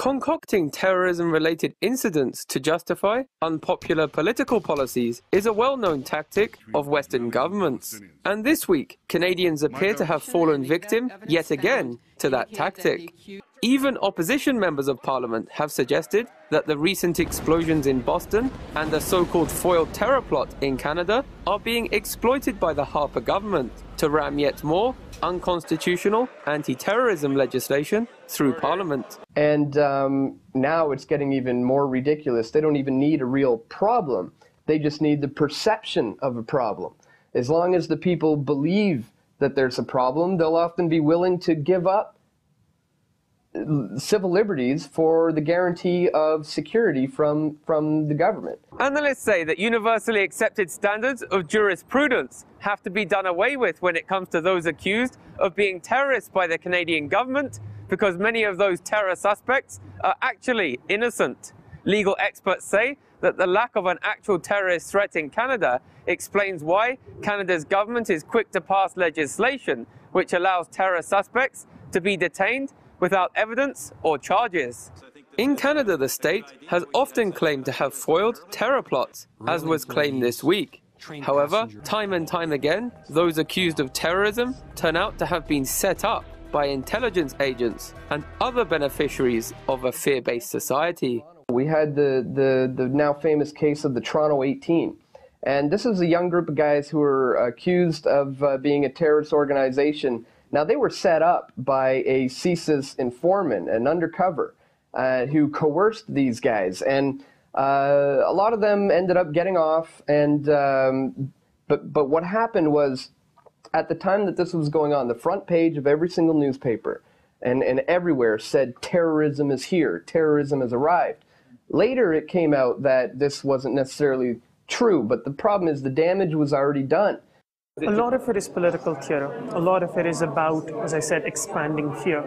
Concocting terrorism-related incidents to justify unpopular political policies is a well-known tactic of Western governments. And this week, Canadians appear to have fallen victim, yet again, to that tactic. Even opposition members of parliament have suggested that the recent explosions in Boston and the so-called foiled terror plot in Canada are being exploited by the Harper government to ram yet more unconstitutional anti-terrorism legislation through Parliament. And now it's getting even more ridiculous. They don't even need a real problem. They just need the perception of a problem. As long as the people believe that there's a problem, they'll often be willing to give up civil liberties for the guarantee of security from the government. Analysts say that universally accepted standards of jurisprudence have to be done away with when it comes to those accused of being terrorists by the Canadian government, because many of those terror suspects are actually innocent. Legal experts say that the lack of an actual terrorist threat in Canada explains why Canada's government is quick to pass legislation which allows terror suspects to be detained without evidence or charges. In Canada, the state has often claimed to have foiled terror plots, as was claimed this week. However, time and time again, those accused of terrorism turn out to have been set up by intelligence agents and other beneficiaries of a fear-based society. We had the now famous case of the Toronto 18. And this is a young group of guys who were accused of being a terrorist organization. Now, they were set up by a CSIS informant, an undercover, who coerced these guys. And a lot of them ended up getting off. And but what happened was, at the time that this was going on, the front page of every single newspaper and everywhere said, "Terrorism is here, terrorism has arrived." Later, it came out that this wasn't necessarily true, but the problem is the damage was already done. A lot of it is political theater. A lot of it is about, as I said, expanding fear.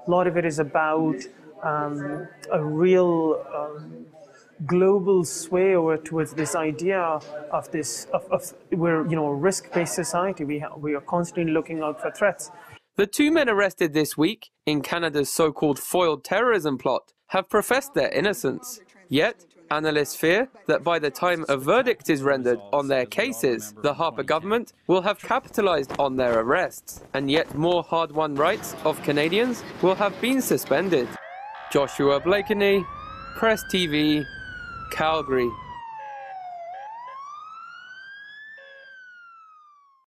A lot of it is about a real global sway over towards this idea of we're a risk-based society. We are constantly looking out for threats. The two men arrested this week in Canada's so-called foiled terrorism plot have professed their innocence. Yet, analysts fear that by the time a verdict is rendered on their cases, the Harper government will have capitalized on their arrests, and yet more hard-won rights of Canadians will have been suspended. Joshua Blakeney, Press TV, Calgary.